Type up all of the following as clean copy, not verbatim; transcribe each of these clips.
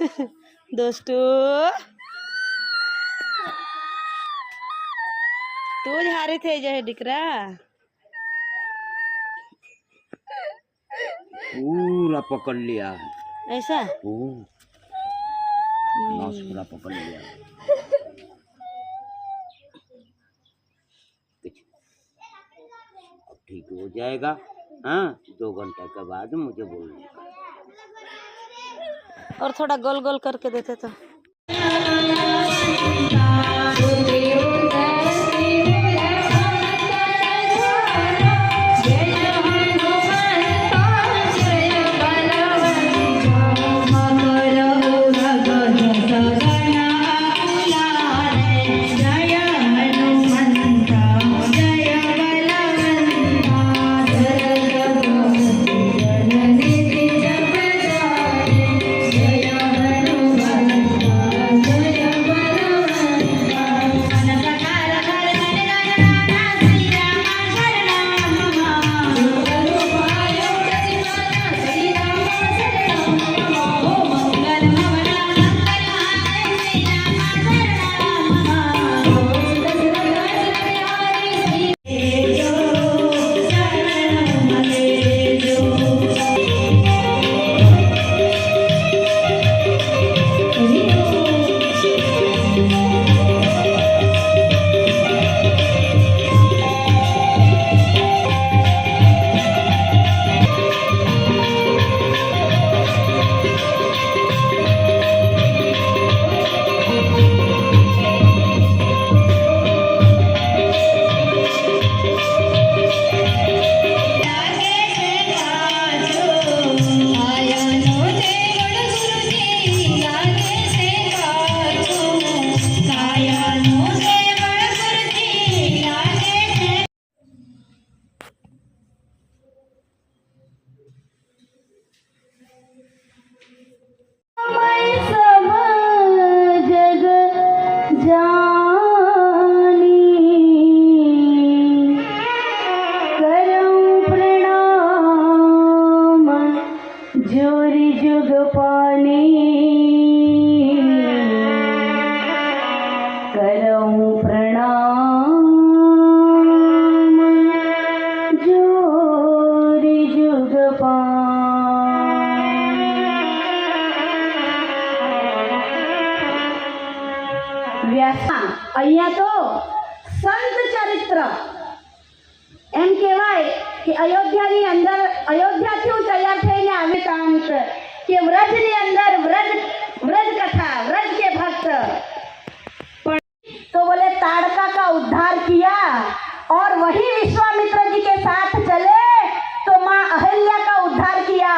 दोस्तों तू ज हारी थे जाए दिकरा पूरा पकड़ लिया ऐसा नस पूरा पकड़ लिया। अब ठीक हो जाएगा। हाँ 2 घंटे के बाद मुझे बोलने का। और थोड़ा गोल गोल करके देते तो जोरी जुग पानी करऊं प्रणाम जोरी जुग व्याख्या અહીંયા તો સંત ચરિત્ર એમ કહેવાય કે અયોધ્યાની અંદર અયોધ્યાથી તૈયાર થઈને આવે કામ કે વ્રજની અંદર વ્રજ कथा व्रज के भक्त तो बोले ताड़का का उद्धार किया और वही विश्वामित्र जी के साथ चले तो माँ अहिल्या का उद्धार किया,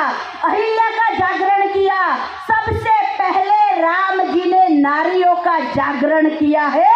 अहिल्या का जागरण किया। सबसे पहले राम जी ने नारियों का जागरण किया है।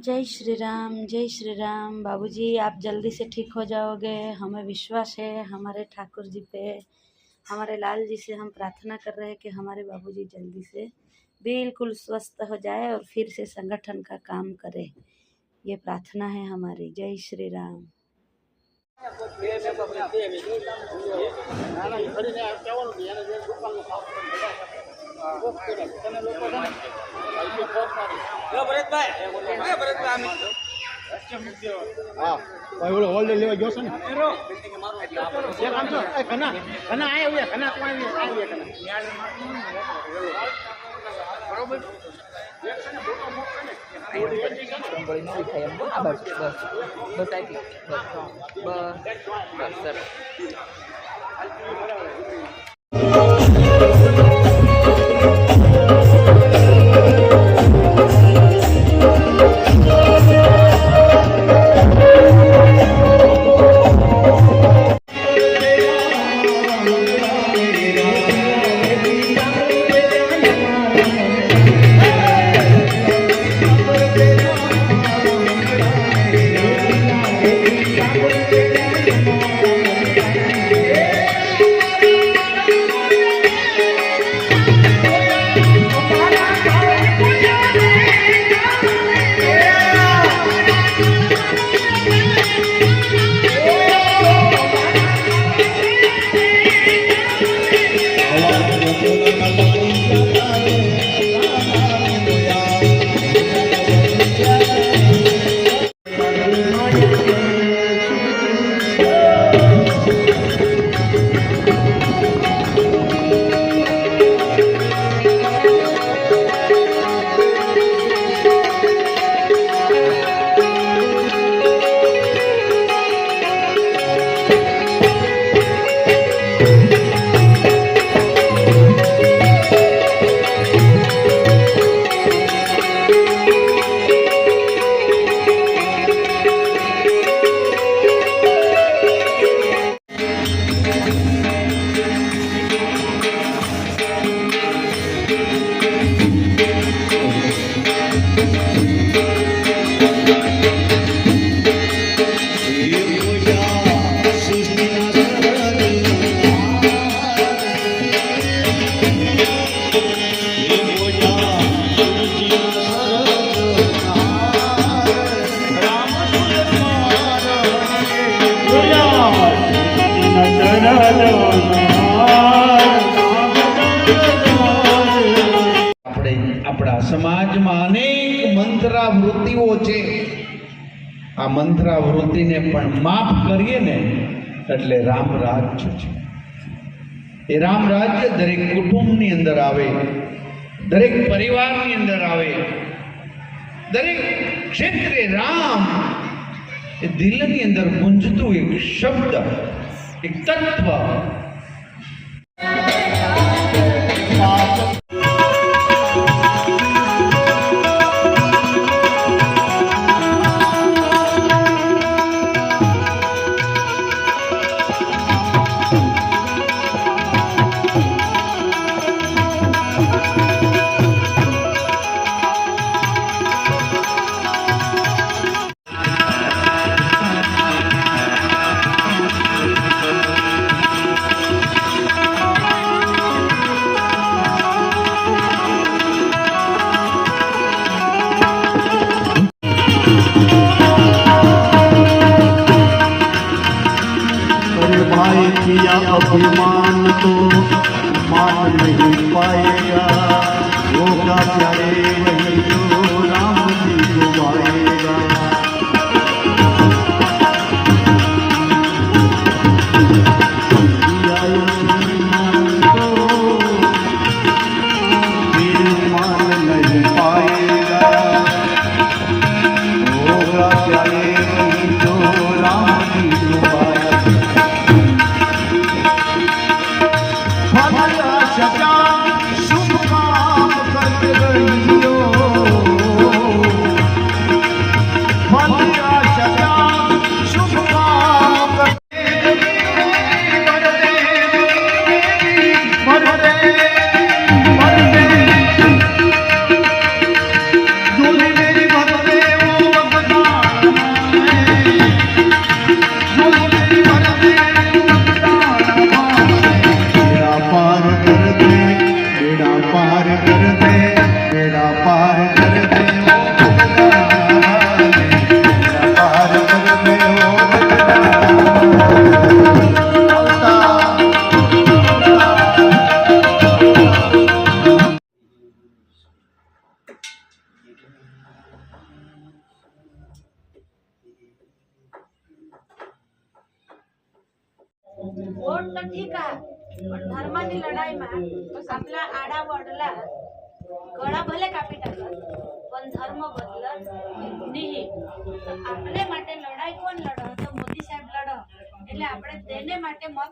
जय श्री राम। बाबूजी आप जल्दी से ठीक हो जाओगे, हमें विश्वास है हमारे ठाकुर जी पे, हमारे लाल जी से हम प्रार्थना कर रहे हैं कि हमारे बाबूजी जल्दी से बिल्कुल स्वस्थ हो जाए और फिर से संगठन का काम करे। ये प्रार्थना है हमारी। जय श्री राम। હા ભાઈ ઓલો હોલ્ડર લેવા ગયો છે ને એક આમ છો એ કના કના આય આવ્યા કના તો આવ્યા કના બરોબર એક છે ને મોટો મોક છે ને સંભળી નવી થાય એમ બસ બસ બસ આવી બસ સર આપણા સમાજમાં અનેક મંત્રાવૃત્તિઓ છે. આ મંત્રાવૃત્તિને પણ માફ કરીએ ને એટલે રામ રાજ્ય છે. એ રામ રાજ્ય દરેક કુટુંબની અંદર આવે, દરેક પરિવારની અંદર આવે, દરેક ક્ષેત્રે રામ એ દિલની અંદર ગુંજતું એક શબ્દ, એક તત્વ. वोट तर ठीक आहे पण धर्माची लढाईમાં आपला आडा वडला गळा भले કાપી टाकत પણ ધર્મ બદલત નહીં. તો આપણે માટે લડાઈ કોણ લડે તો મોદી સાહેબ લડે એટલે આપણે તેને માટે મત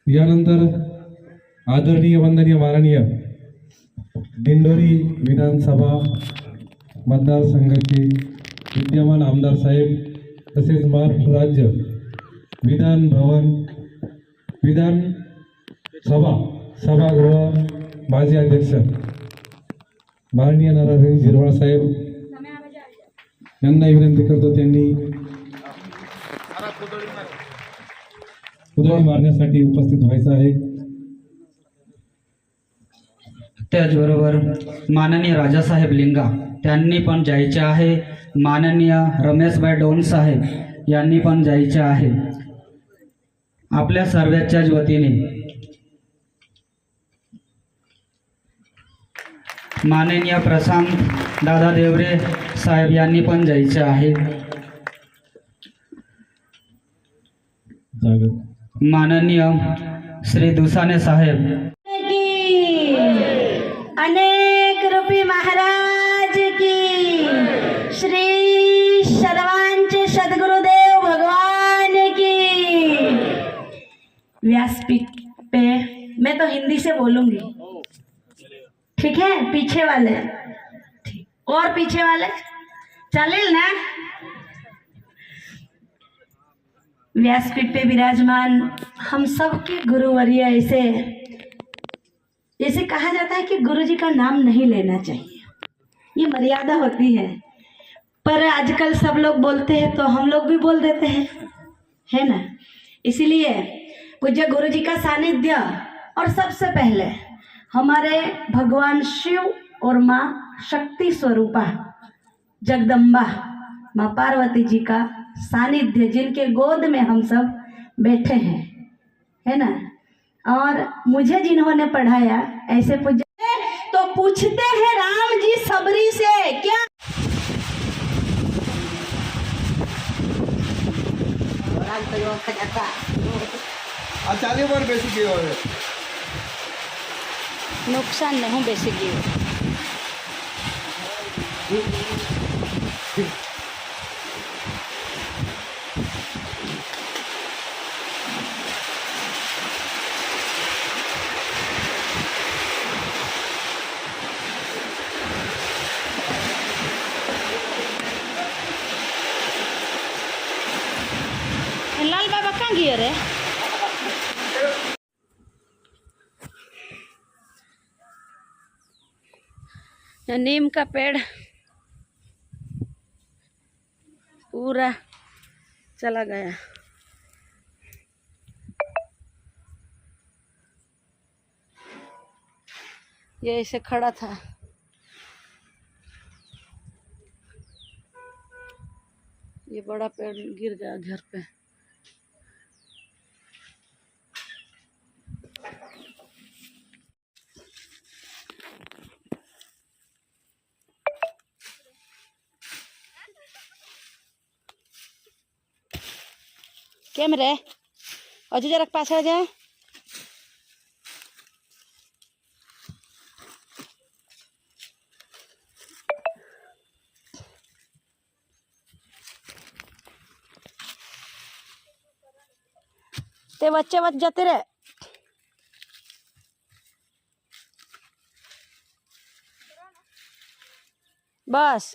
यानंतर आदरणीय वंदनीय माननीय दिंडोरी विधानसभा मतदारसंघाचे विद्यमान आमदार साहेब तसेच महाराष्ट्र राज्य विधानसभा सभागृह माजी अध्यक्ष माननीय नारायण झिरवाळ साहेब यांना विनंती करतो त्यांनी उधळी मारण्यासाठी उपस्थित व्हायचं आहे. त्याचबरोबर माननीय राजासाहेब लिंगा त्यांनी पण जायचे आहे. माननीय रमेशभाई डोन साहेब यांनी पण जायचे आहे. आपल्या सर्वांच्याच वतीने माननीय प्रशांत दादा देवरे साहेब यांनी पण जायचे आहे. माननीय श्री दुसाने साहेब अनेक रूपी महाराज की श्री सर्वांचे सद्गुरुदेव भगवान की। व्यासपीठ पे मैं तो हिंदी से बोलूंगी, ठीक है? पीछे वाले और पीछे वाले चलिल ना। व्यासपीठ पे विराजमान हम सबके गुरुवर्य ऐसे कहा जाता है कि गुरु जी का नाम नहीं लेना चाहिए, ये मर्यादा होती है, पर आजकल सब लोग बोलते हैं तो हम लोग भी बोल देते हैं, है ना। इसीलिए पूज्य गुरु जी का सानिध्य और सबसे पहले हमारे भगवान शिव और माँ शक्ति स्वरूपा जगदम्बा माँ पार्वती जी का सानिध्य, जिनके गोद में हम सब बैठे हैं, है ना। और मुझे जिन्होंने पढ़ाया ऐसे पूज्य तो पूछते हैं राम जी सबरी से क्या ચાલી પર બેસી ગયો હવે. નુકસાન ને હું બેસી ગયું. लाल बाबा कहाँ गए रे? नीम का पेड़ पूरा चला गया। ये ऐसे खड़ा था, ये बड़ा पेड़ गिर गया घर पे। केम रे हजू जरा पाछळ जा। ते बच्चे बच जाते रे। बस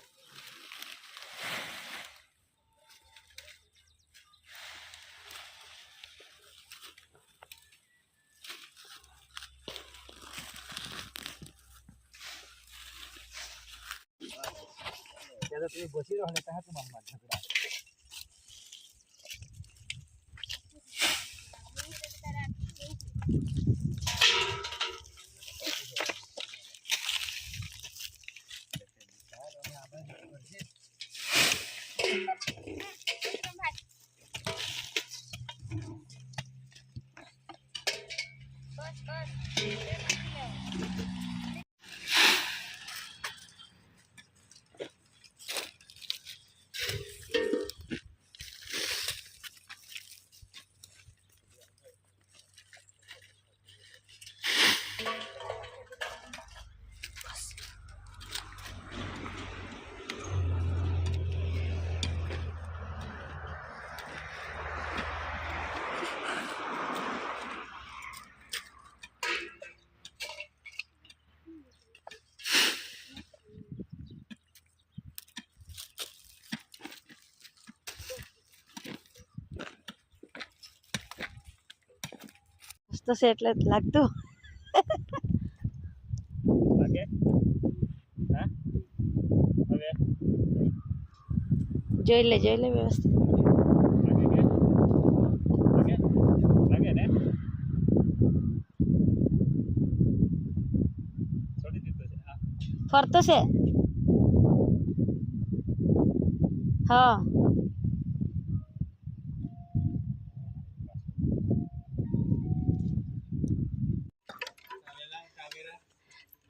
મસ્ત છે એટલે લાગતું જોઈ લે વ્યવસ્થિત. ફરતો છે હા.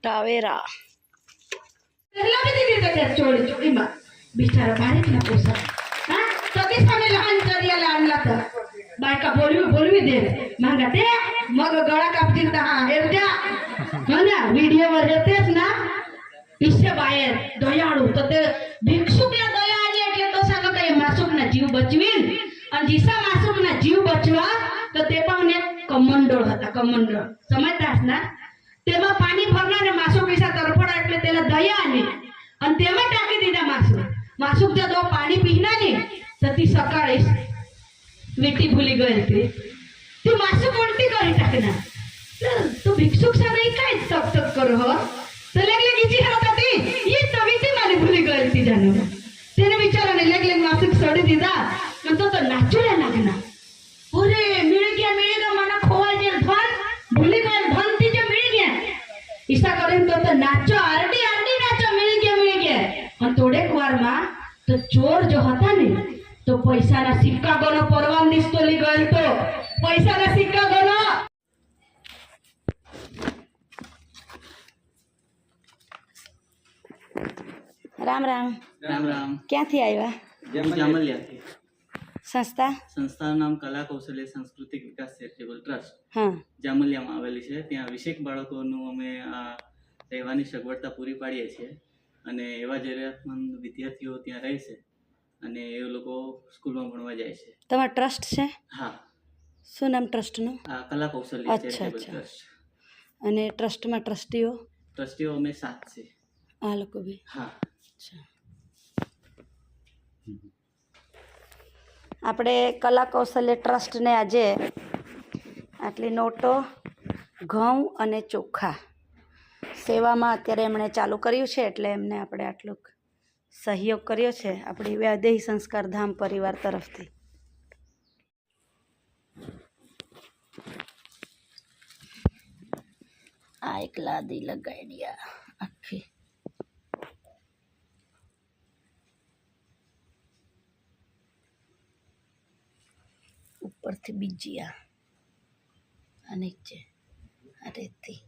ટાવેરા चोरी चोरी मा बिचारा बारीक ना पोसा हां सगळी सामे लहान जरियाला आणला तर बायका बोलवी दे मागा ते मग गळा कापतील तर हा हेरद्या हो ना व्हिडिओवर येतेच ना ઈશ્ય બાયર દયાળુ તો તે ભિક્ષુકને દયા આલી એટલે તો સાલો કે માસુકના જીવ બચવીન અને જીસા માસુકના જીવ બચવા તો તે પણ એક કમંડોળ હતા કમંડોળ સમજતાસ ના તેમાં પાણી ભરનાર ને માસુક વિસા તરફડા એટલે તેને દયા આલી અને તેમાં ટાકી દીધા માસુક જો પાણી પીના ને તો તી સકાળે વીટી ભૂલી ગઈ ती मासुक उलटी करी टाकना तू भिक्षुक सारे काय तक तक करो हो तर लगले किती होता ती ये तवीती माली भूली गई ती जानो तेने विचाराने लगले मासुक सोडी दीदा पण तो नाचूला लागना अरे मिल गया मना खोवा जे धन भूली गए धन ती जो मिल गया ईसा करेन तो नाचो आरडी नाचो मिल गया और थोड़े वार मा तो चोर जो होता ने तो पैसा ना सिक्का गनो परवान दिसतो ली गल तो पैसा ना सिक्का गनो રામ રામ. રામ રામ. ક્યાંથી આવ્યા? હું જામલિયાથી. સંસ્થા? સંસ્થાનું નામ કલા કૌશલ્ય સાંસ્કૃતિક વિકાસ ચેરિટેબલ ટ્રસ્ટ હા જામલિયામાં આવેલી છે. ત્યાં વિશેષ બાળકોનું અમે રહેવાની સગવડતા પૂરી પાડીએ છીએ અને એવા જરૂરિયાતમંદ વિદ્યાર્થીઓ ત્યાં રહે છે અને એ લોકો સ્કૂલમાં ભણવા જાય છે. તમારો ટ્રસ્ટ છે? હા. શું નામ ટ્રસ્ટનું? કલા કૌશલ્ય ચેરિટેબલ ટ્રસ્ટ. અને ટ્રસ્ટમાં ટ્રસ્ટીઓ અમે 7 છે. આ લોકો બી? હા. આપણે કલા કૌશલ્ય ટ્રસ્ટને આજે આટલી નોટો ઘઉં અને ચોખા સેવામાં અત્યારે એમણે ચાલુ કર્યું છે એટલે એમને આપણે આટલું સહયોગ કર્યો છે આપણી વૈદેહી સંસ્કાર ધામ પરિવાર તરફથી. આ એક લાદી લગાડી આખી ઉપરથી બીજી આ નીચે આ રેતી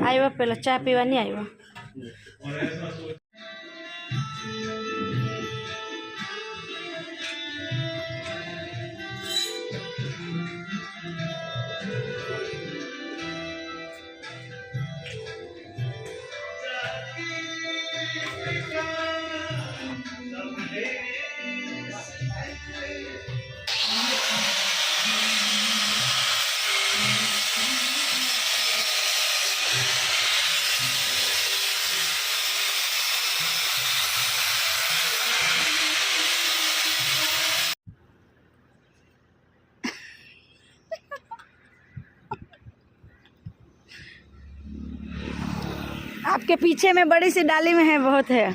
આવ્યો પેલો ચા પીવા નહીં આવ્યો. आपके पीछे में बड़ी सी डाली में है बहुत है.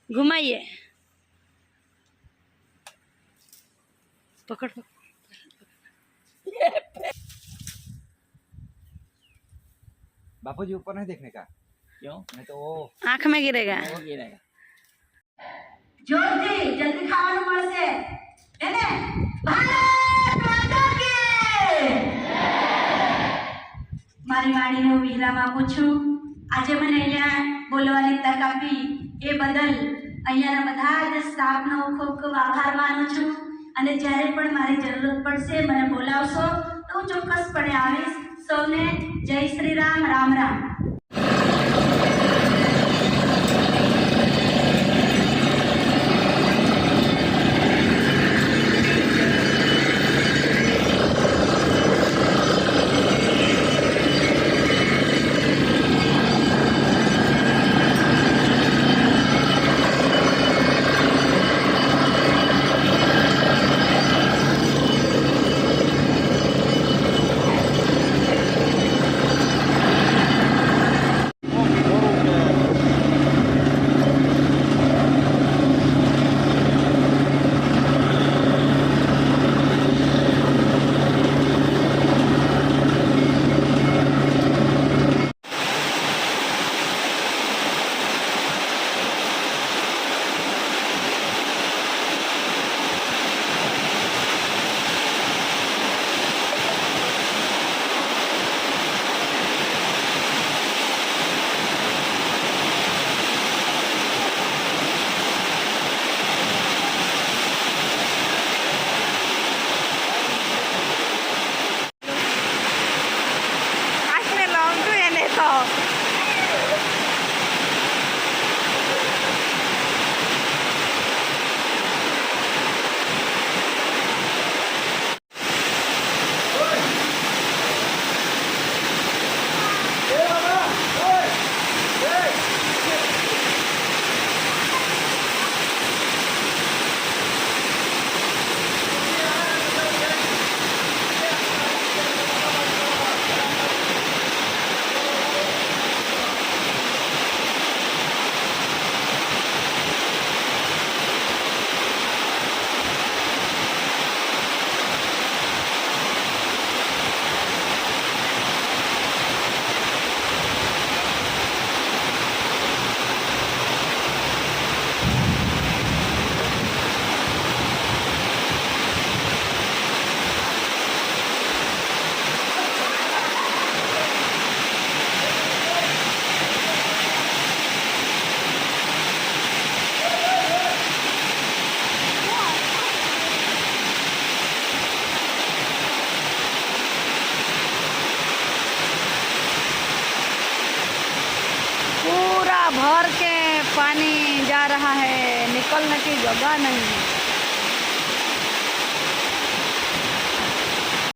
घुमाइए पकड़ बापू जी ऊपर नहीं देखने का. क्यों? नहीं तो वो आँख में गिरेगा. गिरेगा. જોરથી જલ્દી ખાવાનું મળશે એને ભારત માતા કી મારી વાણીને હું વિરામ આપું છું. આજે મને અહીંયા બોલવાની તક આપી એ બદલ અહીંયાના બધા જ સ્ટાફનો ખૂબ ખૂબ આભાર માનું છું. અને જ્યારે પણ મારી જરૂરત પડશે મને બોલાવશો તો હું ચોક્કસપણે આવીશ. સૌને જય શ્રી રામ, રામ રામ. भर के पानी जा रहा है, निकलने की जगह नहीं है।